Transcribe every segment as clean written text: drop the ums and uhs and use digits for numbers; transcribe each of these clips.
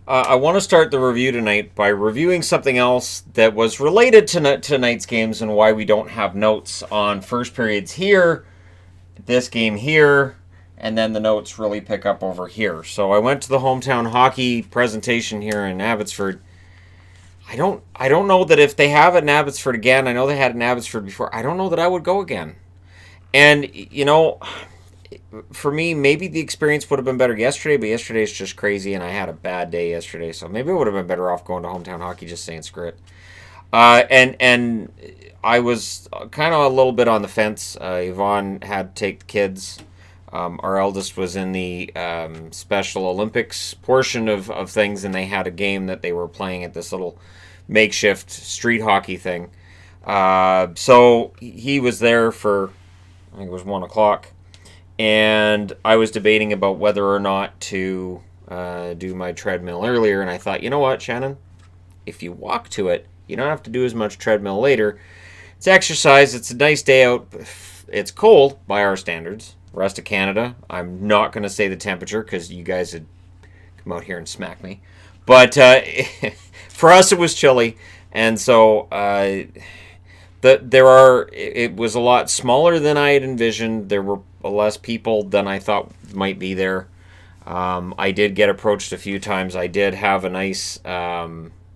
I want to start the review tonight by reviewing something else that was related to tonight's games and why we don't have notes on first periods here, this game here, and then the notes really pick up over here. So I went to the hometown hockey presentation here in Abbotsford. I don't know that if they have it in Abbotsford again, I know they had it in Abbotsford before. I don't know that I would go again. And for me, maybe the experience would have been better yesterday, but yesterday's just crazy, and I had a bad day yesterday, so maybe I would have been better off going to hometown hockey, just saying screw it. And I was kind of a little bit on the fence. Yvonne had to take the kids. Our eldest was in the Special Olympics portion of things, and they had a game that they were playing at this little makeshift street hockey thing. So he was there for, I think it was 1 o'clock, and I was debating about whether or not to do my treadmill earlier, and I thought, you know what, Shannon? If you walk to it, you don't have to do as much treadmill later. It's exercise. It's a nice day out. It's cold by our standards. Rest of Canada, I'm not going to say the temperature because you guys would come out here and smack me. But for us, it was chilly, and so it was a lot smaller than I had envisioned. There were less people than I thought might be there. I did get approached a few times. I did have a nice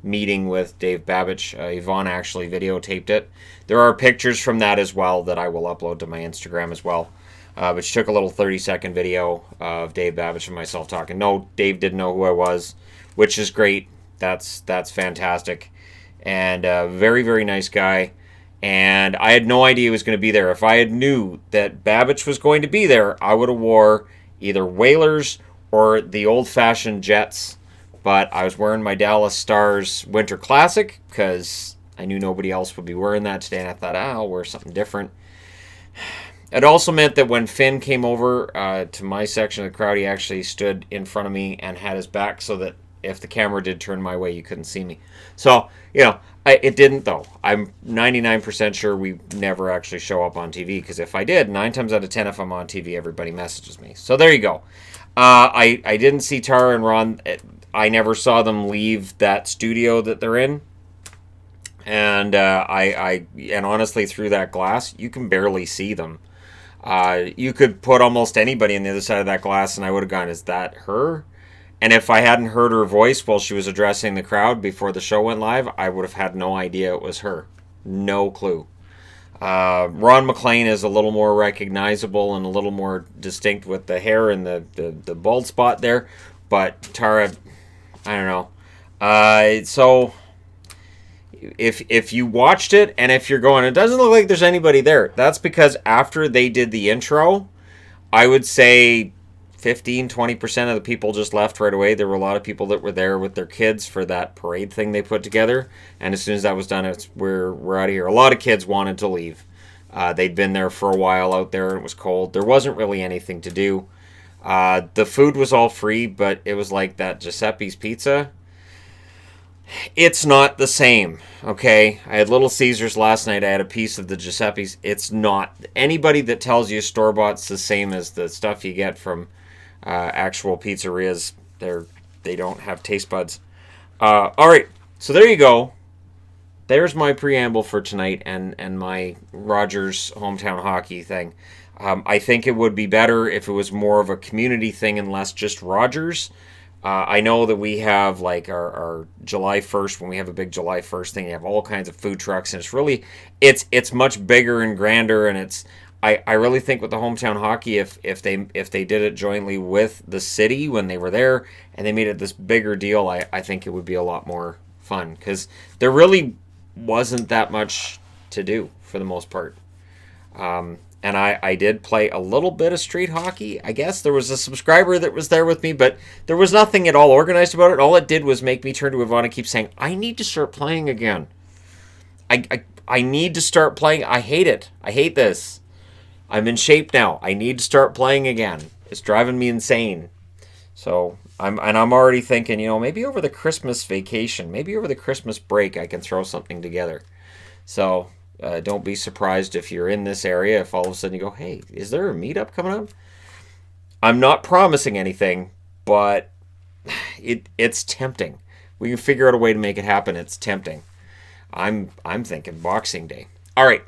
meeting with Dave Babbage. Yvonne actually videotaped it. There are pictures from that as well that I will upload to my Instagram as well. But she took a little 30-second video of Dave Babbage and myself talking. No, Dave didn't know who I was, which is great. That's fantastic. And a very, very nice guy. And I had no idea he was going to be there. If I had knew that Babbage was going to be there, I would have wore either Whalers or the old-fashioned Jets. But I was wearing my Dallas Stars Winter Classic because I knew nobody else would be wearing that today. And I thought, I'll wear something different. It also meant that when Finn came over to my section of the crowd, he actually stood in front of me and had his back so that if the camera did turn my way, you couldn't see me. So, it didn't, though. I'm 99% sure we never actually show up on TV, because if I did, 9 times out of 10, if I'm on TV, everybody messages me. So there you go. I didn't see Tara and Ron. I never saw them leave that studio that they're in. And and honestly, through that glass, you can barely see them. You could put almost anybody on the other side of that glass, and I would have gone, is that her? And if I hadn't heard her voice while she was addressing the crowd before the show went live, I would have had no idea it was her. No clue. Ron McLean is a little more recognizable and a little more distinct with the hair and the bald spot there. But Tara, I don't know. So if you watched it and if you're going, it doesn't look like there's anybody there, that's because after they did the intro, I would say 15-20% of the people just left right away. There were a lot of people that were there with their kids for that parade thing they put together, and as soon as that was done, we're out of here. A lot of kids wanted to leave. They'd been there for a while out there, and it was cold. There wasn't really anything to do. The food was all free, but it was like that Giuseppe's Pizza. It's not the same, okay? I had Little Caesars last night. I had a piece of the Giuseppe's. It's not. Anybody that tells you store-bought's the same as the stuff you get from actual pizzerias, they don't have taste buds. All right, so there you go. There's my preamble for tonight and my Rogers hometown hockey thing. I think it would be better if it was more of a community thing and less just Rogers. I know that we have like our July 1st, when we have a big July 1st thing, you have all kinds of food trucks, and it's much bigger and grander, and I really think with the hometown hockey, if they did it jointly with the city when they were there and they made it this bigger deal, I think it would be a lot more fun, because there really wasn't that much to do for the most part. And I did play a little bit of street hockey. I guess there was a subscriber that was there with me, but there was nothing at all organized about it. All it did was make me turn to Yvonne and keep saying, I need to start playing again. I need to start playing. I hate it. I hate this. I'm in shape now. I need to start playing again. It's driving me insane. So I'm already thinking, maybe over the Christmas vacation, maybe over the Christmas break, I can throw something together. So don't be surprised if you're in this area, if all of a sudden you go, hey, is there a meetup coming up? I'm not promising anything, but it's tempting. We can figure out a way to make it happen. It's tempting. I'm thinking Boxing Day. All right,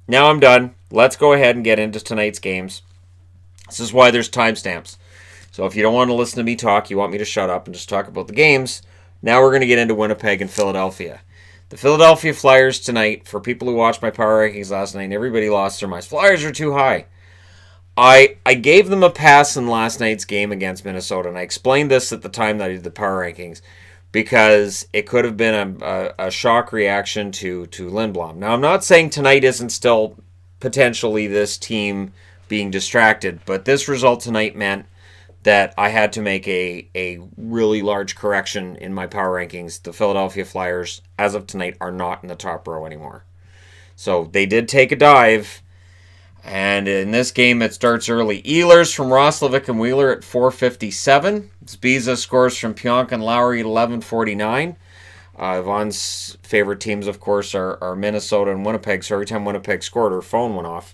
now I'm done. Let's go ahead and get into tonight's games. This is why there's timestamps. So if you don't want to listen to me talk, you want me to shut up and just talk about the games, now we're going to get into Winnipeg and Philadelphia. The Philadelphia Flyers tonight, for people who watched my power rankings last night, everybody lost their minds. Flyers are too high. I gave them a pass in last night's game against Minnesota, and I explained this at the time that I did the power rankings, because it could have been a shock reaction to Lindblom. Now, I'm not saying tonight isn't still potentially this team being distracted, but this result tonight meant that I had to make a really large correction in my power rankings. The Philadelphia Flyers, as of tonight, are not in the top row anymore. So they did take a dive, and in this game it starts early. Ehlers from Roslovic and Wheeler at 4:57. Zbiza scores from Pionk and Lowry at 11:49. Yvonne's favorite teams, of course, are Minnesota and Winnipeg, so every time Winnipeg scored, her phone went off,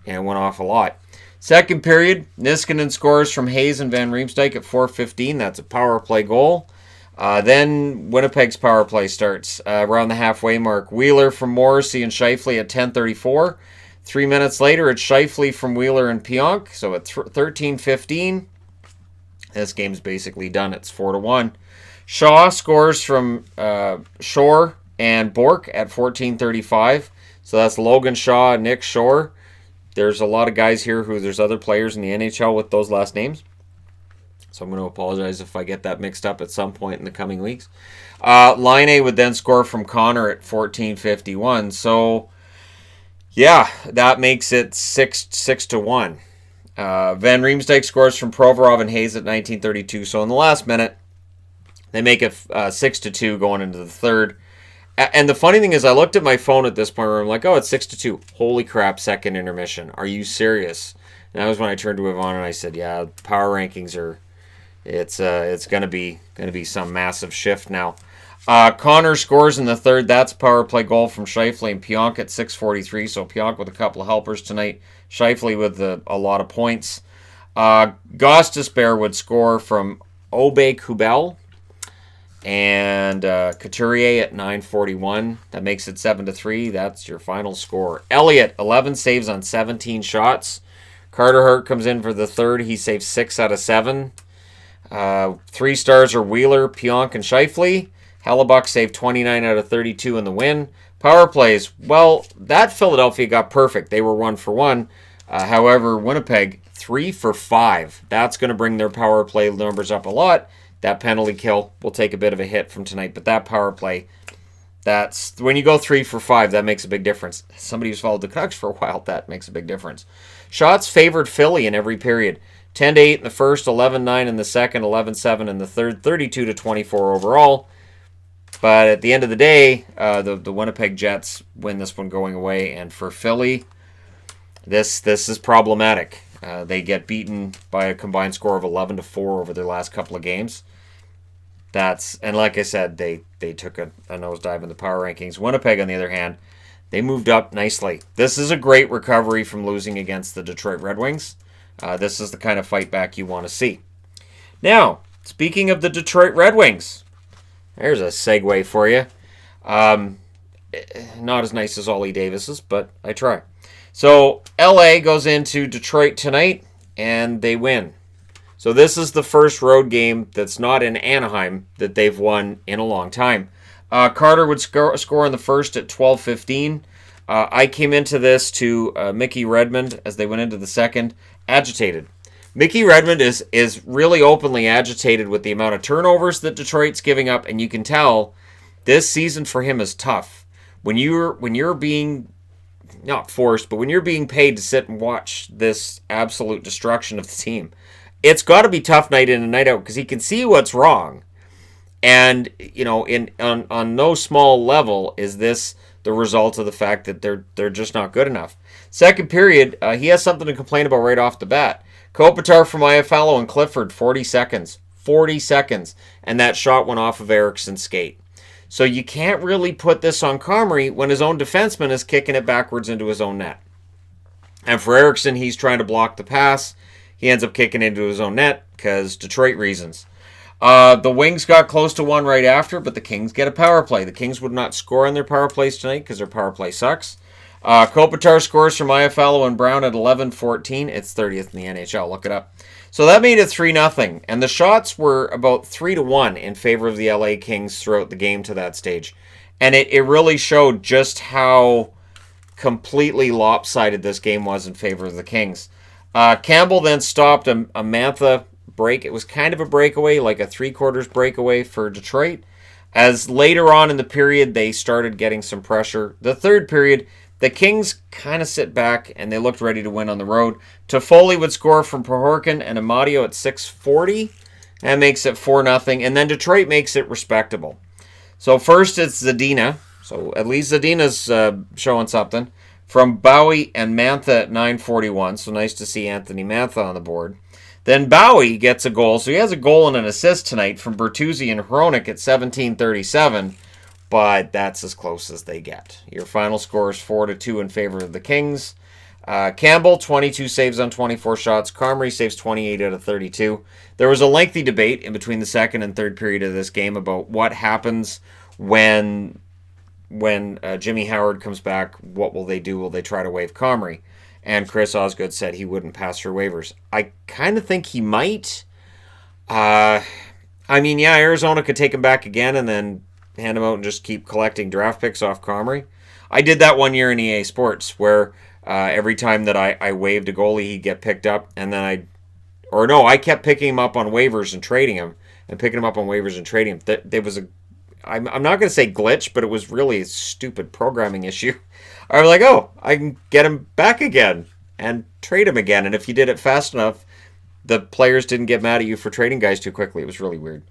and it went off a lot. Second period, Niskanen scores from Hayes and Van Riemsdyk at 4:15. That's a power play goal. Then Winnipeg's power play starts around the halfway mark. Wheeler from Morrissey and Scheifele at 10:34. 3 minutes later, it's Scheifele from Wheeler and Pionk. So at 13:15, this game's basically done. It's 4-1. Shaw scores from Shore and Bork at 14:35. So that's Logan Shaw and Nick Shore. There's a lot of guys here there's other players in the NHL with those last names. So I'm going to apologize if I get that mixed up at some point in the coming weeks. Laine would then score from Connor at 14:51. So, yeah, that makes it 6-1. Van Riemsdyk scores from Provorov and Hayes at 19:32. So in the last minute, they make it 6-2 going into the third. And the funny thing is, I looked at my phone at this point where I'm like, oh, it's 6-2. Holy crap, second intermission. Are you serious? And that was when I turned to Yvonne and I said, yeah, power rankings are, it's gonna be some massive shift now. Connor scores in the third. That's a power play goal from Scheifele and Pionk at 6:43. So Pionk with a couple of helpers tonight. Scheifele with a lot of points. Gostisbehere would score from Obe Kubel and Couturier at 9:41. That makes it 7-3. That's your final score. Elliott, 11 saves on 17 shots. Carter Hart comes in for the third. He saves 6 out of 7. 3 stars are Wheeler, Pionk, and Scheifele. Hellebuck saved 29 out of 32 in the win. Power plays, well, that Philadelphia got perfect. They were 1 for 1. However, Winnipeg, 3 for 5. That's going to bring their power play numbers up a lot. That penalty kill will take a bit of a hit from tonight, but that power play, that's when you go 3 for 5, that makes a big difference. Somebody who's followed the Canucks for a while, that makes a big difference. Shots favored Philly in every period. 10-8 in the first, 11-9 in the second, 11-7 in the third, 32-24 overall. But at the end of the day, the Winnipeg Jets win this one going away, and for Philly, this is problematic. They get beaten by a combined score of 11-4 over their last couple of games. And like I said, they took a nosedive in the power rankings. Winnipeg, on the other hand, they moved up nicely. This is a great recovery from losing against the Detroit Red Wings. This is the kind of fight back you want to see. Now, speaking of the Detroit Red Wings, there's a segue for you. Not as nice as Ollie Davis's, but I try. So, LA goes into Detroit tonight, and they win. So this is the first road game that's not in Anaheim that they've won in a long time. Carter would score in the first at 12:15. I came into this to Mickey Redmond as they went into the second, agitated. Mickey Redmond is really openly agitated with the amount of turnovers that Detroit's giving up, and you can tell this season for him is tough. When you're being not forced, but when you're being paid to sit and watch this absolute destruction of the team, it's got to be tough night in and night out because he can see what's wrong. And, you know, on no small level is this the result of the fact that they're just not good enough. Second period, he has something to complain about right off the bat. Kopitar from Iafallo and Clifford, 40 seconds. 40 seconds. And that shot went off of Eriksson's skate. So you can't really put this on Comrie when his own defenseman is kicking it backwards into his own net. And for Eriksson, he's trying to block the pass. He ends up kicking into his own net because Detroit reasons. The Wings got close to one right after, but the Kings get a power play. The Kings would not score on their power plays tonight because their power play sucks. Kopitar scores from Iafallo and Brown at 11-14. It's 30th in the NHL. Look it up. So that made it 3-0. And the shots were about 3-1 in favor of the LA Kings throughout the game to that stage. And it really showed just how completely lopsided this game was in favor of the Kings. Campbell then stopped a Mantha break. It was kind of a breakaway, like a three-quarters breakaway for Detroit. As later on in the period, they started getting some pressure. The third period, the Kings kind of sit back, and they looked ready to win on the road. Toffoli would score from Pahorkin and Amadio at 6:40. That makes it 4-0, and then Detroit makes it respectable. So first it's Zadina. So at least Zadina's showing something. From Bowie and Mantha at 9:41. So nice to see Anthony Mantha on the board. Then Bowie gets a goal. So he has a goal and an assist tonight from Bertuzzi and Hronik at 17:37. But that's as close as they get. Your final score is 4-2 in favor of the Kings. Campbell, 22 saves on 24 shots. Comrie saves 28 out of 32. There was a lengthy debate in between the second and third period of this game about what happens when Jimmy Howard comes back. What will they do? Will they try to waive Comrie? And Chris Osgood said he wouldn't pass for waivers. I kind of think he might. Arizona could take him back again and then hand him out and just keep collecting draft picks off Comrie. I did that one year in EA Sports where every time that I waived a goalie, he'd get picked up, and then I kept picking him up on waivers and trading him, and picking him up on waivers and trading him. There was I'm not going to say glitch, but it was really a stupid programming issue. I was like, oh, I can get him back again and trade him again, and if you did it fast enough, the players didn't get mad at you for trading guys too quickly. It was really weird.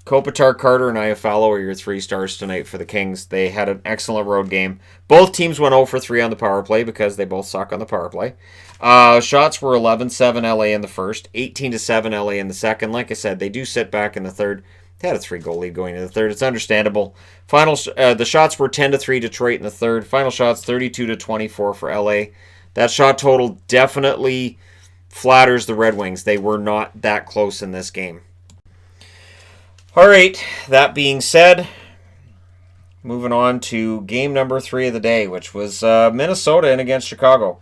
Kopitar, Carter, and Iafallo are your 3 stars tonight for the Kings. They had an excellent road game. Both teams went 0 for 3 on the power play because they both suck on the power play. Shots were 11-7 LA in the first, 18-7 LA in the second. Like I said, they do sit back in the third. They had a 3-goal lead going into the third. It's understandable. The shots were 10-3 Detroit in the third. Final shots 32-24 for LA. That shot total definitely flatters the Red Wings. They were not that close in this game. All right, that being said, moving on to game number 3 of the day, which was Minnesota in against Chicago.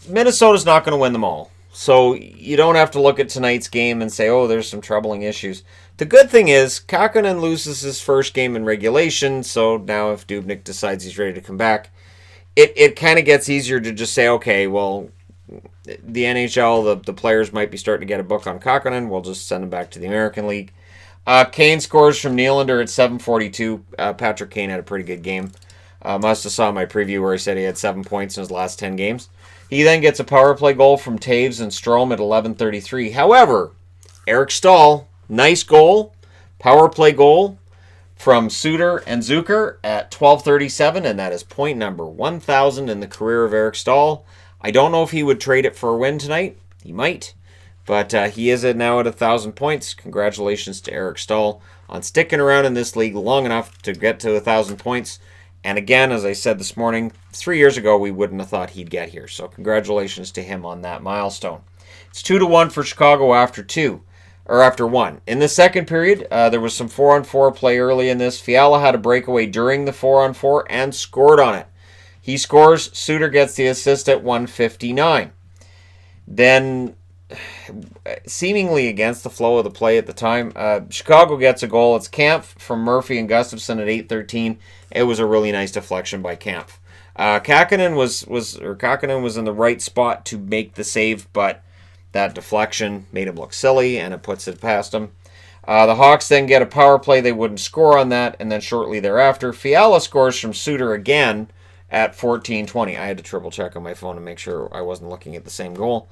Minnesota's not going to win them all, so you don't have to look at tonight's game and say, oh, there's some troubling issues. The good thing is, Kakkonen loses his first game in regulation, so now if Dubnyk decides he's ready to come back, it kind of gets easier to just say, okay, well, the NHL, the players might be starting to get a book on Kakkonen, we'll just send him back to the American League. Kane scores from Nylander at 7:42. Patrick Kane had a pretty good game. Must have saw my preview where he said he had 7 points in his last 10 games. He then gets a power play goal from Taves and Strome at 11:33. However, Eric Staal, nice goal, power play goal from Suter and Zucker at 12:37, and that is point number 1,000 in the career of Eric Staal. I don't know if he would trade it for a win tonight. He might. But he is now at 1,000 points. Congratulations to Eric Staal on sticking around in this league long enough to get to 1,000 points. And again, as I said this morning, 3 years ago we wouldn't have thought he'd get here. So congratulations to him on that milestone. It's 2-1 for Chicago after 1. In the second period, there was some 4-on-4 play early in this. Fiala had a breakaway during the 4-on-4 and scored on it. He scores. Suter gets the assist at 1:59. Then, seemingly against the flow of the play at the time, Chicago gets a goal. It's Kampf from Murphy and Gustafsson at 8:13. It was a really nice deflection by Kampf. Kakkonen was in the right spot to make the save, but that deflection made him look silly, and it puts it past him. The Hawks then get a power play. They wouldn't score on that, and then shortly thereafter, Fiala scores from Suter again at 14:20. I had to triple check on my phone to make sure I wasn't looking at the same goal.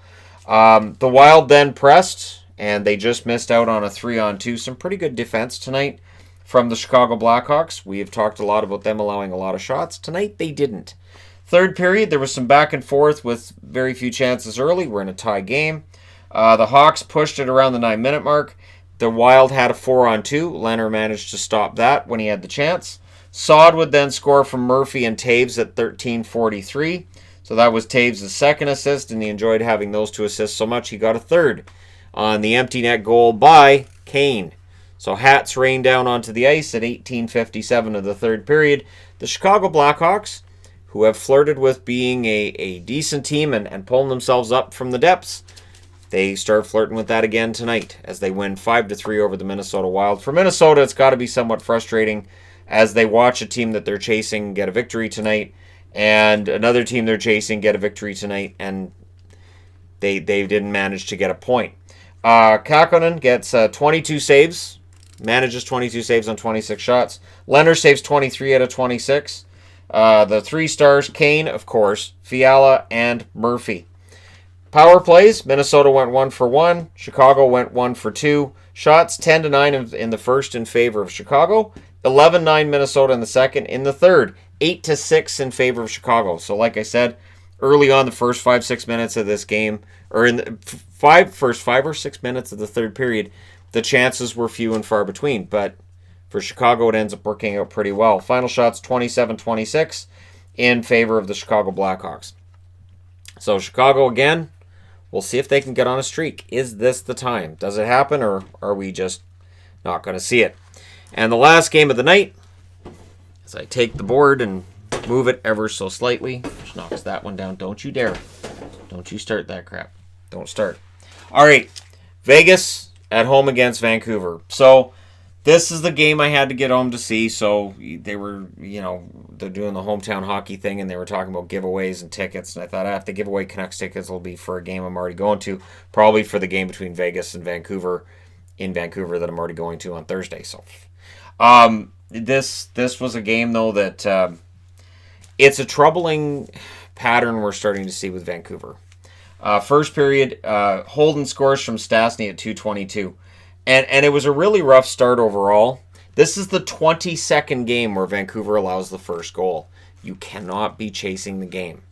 The Wild then pressed, and they just missed out on a 3-on-2. Some pretty good defense tonight from the Chicago Blackhawks. We have talked a lot about them allowing a lot of shots. Tonight, they didn't. Third period, there was some back and forth with very few chances early. We're in a tie game. The Hawks pushed it around the 9-minute mark. The Wild had a 4-on-2. Leonard managed to stop that when he had the chance. Saad would then score from Murphy and Taves at 13:43. So that was Taves' second assist, and he enjoyed having those 2 assists so much he got a third. on the empty net goal by Kane. So hats rain down onto the ice at 18:57 of the third period. The Chicago Blackhawks, who have flirted with being a decent team and pulling themselves up from the depths, they start flirting with that again tonight as they win 5-3 over the Minnesota Wild. For Minnesota, it's got to be somewhat frustrating as they watch a team that they're chasing get a victory tonight and another team they're chasing get a victory tonight, and they didn't manage to get a point. Kakkonen gets 22 saves, manages 22 saves on 26 shots. Leonard saves 23 out of 26. The three stars, Kane, of course, Fiala, and Murphy. Power plays, Minnesota went 1 for 1. Chicago went 1 for 2. Shots, 10-9 in the first in favor of Chicago. 11-9 Minnesota in the second. In the third, 8-6 in favor of Chicago. So like I said, early on the first 5-6 minutes of this game, or in the first 5 or 6 minutes of the third period, the chances were few and far between. But for Chicago, it ends up working out pretty well. Final shots, 27-26 in favor of the Chicago Blackhawks. So Chicago again, we'll see if they can get on a streak. Is this the time? Does it happen, or are we just not going to see it? And the last game of the night, as I take the board and move it ever so slightly, which knocks that one down. Don't you dare. Don't you start that crap. Don't start. All right, Vegas at home against Vancouver. So this is the game I had to get home to see. So they were, they're doing the hometown hockey thing, and they were talking about giveaways and tickets. And I thought, if the giveaway Canucks tickets will be for a game I'm already going to, probably for the game between Vegas and Vancouver in Vancouver that I'm already going to on Thursday. So this was a game, though, that it's a troubling pattern we're starting to see with Vancouver. First period, Holden scores from Stastny at 2:22. And it was a really rough start overall. This is the 22nd game where Vancouver allows the first goal. You cannot be chasing the game.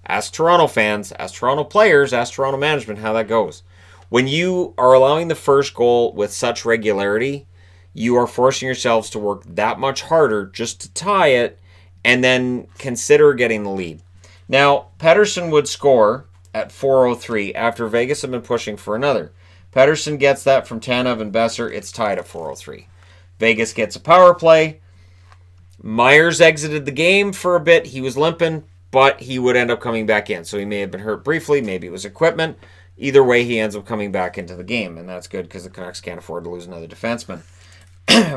Ask Toronto fans, ask Toronto players, ask Toronto management how that goes. When you are allowing the first goal with such regularity, you are forcing yourselves to work that much harder just to tie it and then consider getting the lead. Now, Pettersson would score at 4:03 after Vegas had been pushing for another. Pettersson gets that from Tanev and Besser. It's tied at 4:03. Vegas gets a power play. Myers exited the game for a bit. He was limping, but he would end up coming back in. So he may have been hurt briefly. Maybe it was equipment. Either way, he ends up coming back into the game, and that's good because the Canucks can't afford to lose another defenseman.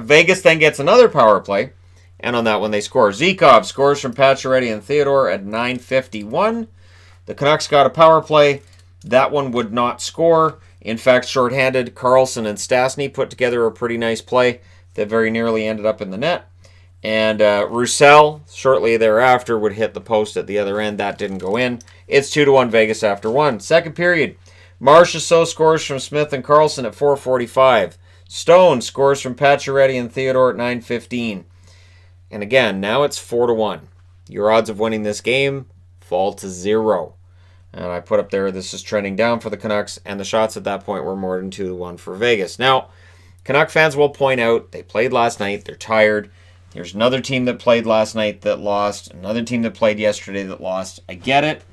Vegas then gets another power play, and on that one they score. Zykov scores from Pacioretty and Theodore at 9:51. The Canucks got a power play. That one would not score. In fact, shorthanded, Carlson and Stastny put together a pretty nice play that very nearly ended up in the net. And Roussel, shortly thereafter, would hit the post at the other end. That didn't go in. It's 2-1 Vegas after one. Second period, Marchessault scores from Smith and Carlson at 4:45. Stone scores from Pacioretty and Theodore at 9:15. And again, now it's 4-1. Your odds of winning this game fall to 0. And I put up there, this is trending down for the Canucks, and the shots at that point were more than 2-1 for Vegas. Now, Canuck fans will point out, they played last night, they're tired. There's another team that played last night that lost, another team that played yesterday that lost. I get it.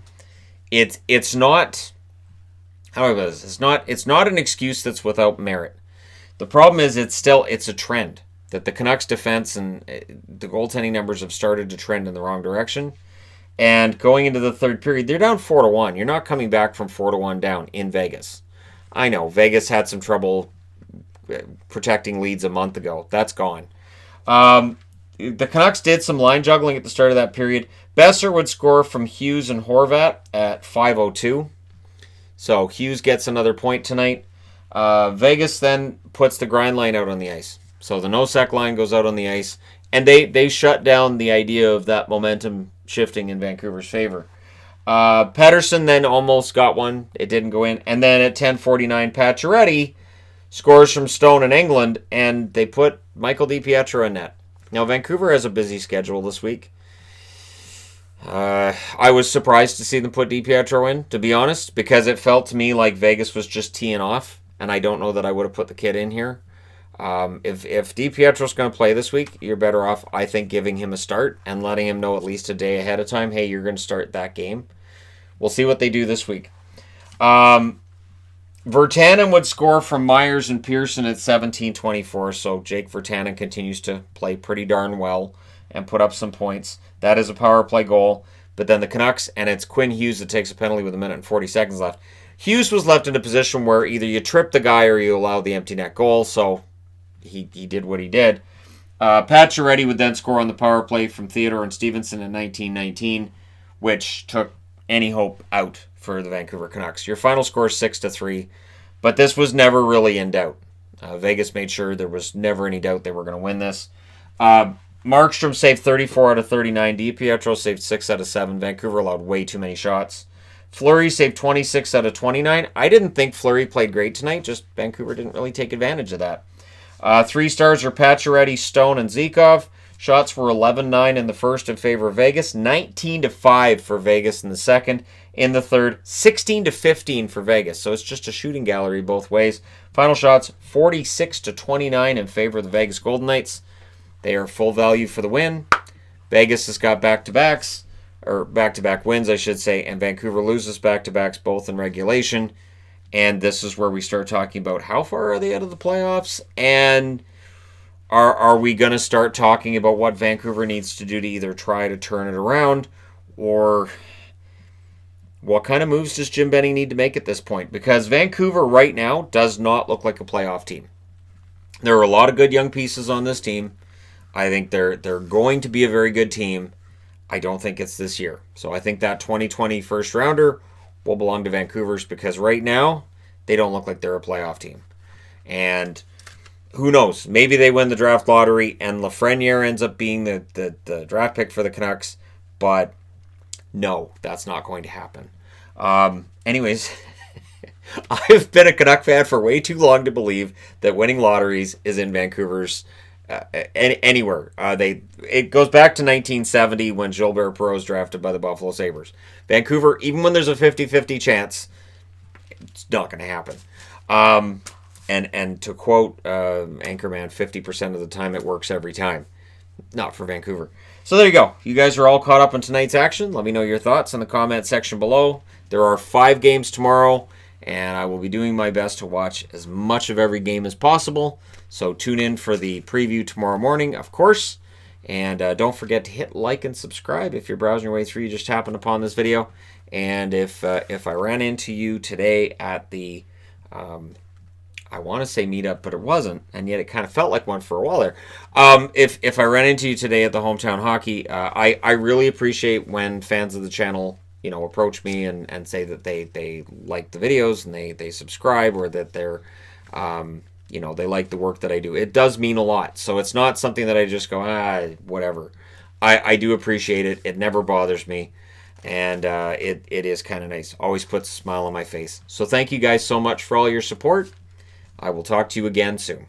It's not, how about this? It's not an excuse that's without merit. The problem is it's a trend that the Canucks defense and the goaltending numbers have started to trend in the wrong direction. And going into the third period, they're down 4-1. You're not coming back from 4-1 down in Vegas. I know, Vegas had some trouble protecting leads a month ago. That's gone. The Canucks did some line juggling at the start of that period. Besser would score from Hughes and Horvat at 5:02. So Hughes gets another point tonight. Vegas then puts the grind line out on the ice. So the no-sec line goes out on the ice. And they shut down the idea of that momentum shifting in Vancouver's favor. Pettersson then almost got one. It didn't go in. And then at 10:49, Pacioretty scores from Stone in England, and they put Michael DiPietro in net. Now, Vancouver has a busy schedule this week. I was surprised to see them put DiPietro in, to be honest, because it felt to me like Vegas was just teeing off, and I don't know that I would have put the kid in here. If DiPietro's going to play this week, you're better off, I think, giving him a start and letting him know at least a day ahead of time, hey, you're going to start that game. We'll see what they do this week. Virtanen would score from Myers and Pearson at 17-24, so Jake Virtanen continues to play pretty darn well and put up some points. That is a power play goal. But then the Canucks, and it's Quinn Hughes that takes a penalty with 1:40 left. Hughes was left in a position where either you trip the guy or you allow the empty net goal, so he did what he did. Pacioretty would then score on the power play from Theodore and Stevenson in 1919, which took any hope out for the Vancouver Canucks. Your final score is 6-3, but this was never really in doubt. Vegas made sure there was never any doubt they were going to win this. Markstrom saved 34 out of 39. DiPietro saved 6 out of 7. Vancouver allowed way too many shots. Fleury saved 26 out of 29. I didn't think Fleury played great tonight, just Vancouver didn't really take advantage of that. 3 stars are Pacioretty, Stone, and Zykov. Shots were 11-9 in the first in favor of Vegas, 19-5 for Vegas in the second. In the third, 16-15 for Vegas. So it's just a shooting gallery both ways. Final shots, 46-29 in favor of the Vegas Golden Knights. They are full value for the win. Vegas has got back-to-backs, or back-to-back wins, I should say, and Vancouver loses back-to-backs both in regulation. And this is where we start talking about how far are they out of the playoffs, and are we going to start talking about what Vancouver needs to do to either try to turn it around, or what kind of moves does Jim Benning need to make at this point? Because Vancouver right now does not look like a playoff team. There are a lot of good young pieces on this team. I think they're going to be a very good team. I don't think it's this year. So I think that 2020 first rounder will belong to Vancouver's, because right now they don't look like they're a playoff team. And who knows? Maybe they win the draft lottery and Lafreniere ends up being the draft pick for the Canucks. But no, that's not going to happen. Anyways, I've been a Canuck fan for way too long to believe that winning lotteries is in Vancouver's anywhere. It goes back to 1970 when Gilbert Perreault was drafted by the Buffalo Sabres. Vancouver, even when there's a 50-50 chance, it's not going to happen. And to quote Anchorman, 50% of the time it works every time. Not for Vancouver. So there you go. You guys are all caught up on tonight's action. Let me know your thoughts in the comment section below. There are 5 games tomorrow, and I will be doing my best to watch as much of every game as possible. So tune in for the preview tomorrow morning, of course. And don't forget to hit like and subscribe if you're browsing your way through. You just happened upon this video. And if I ran into you today at the, I want to say meetup, but it wasn't, and yet it kind of felt like one for a while there. If I ran into you today at the Hometown Hockey, I really appreciate when fans of the channel, approach me and say that they like the videos and they subscribe, or that they're they like the work that I do. It does mean a lot. So it's not something that I just go, whatever. I do appreciate it. It never bothers me. And it is kind of nice. Always puts a smile on my face. So thank you guys so much for all your support. I will talk to you again soon.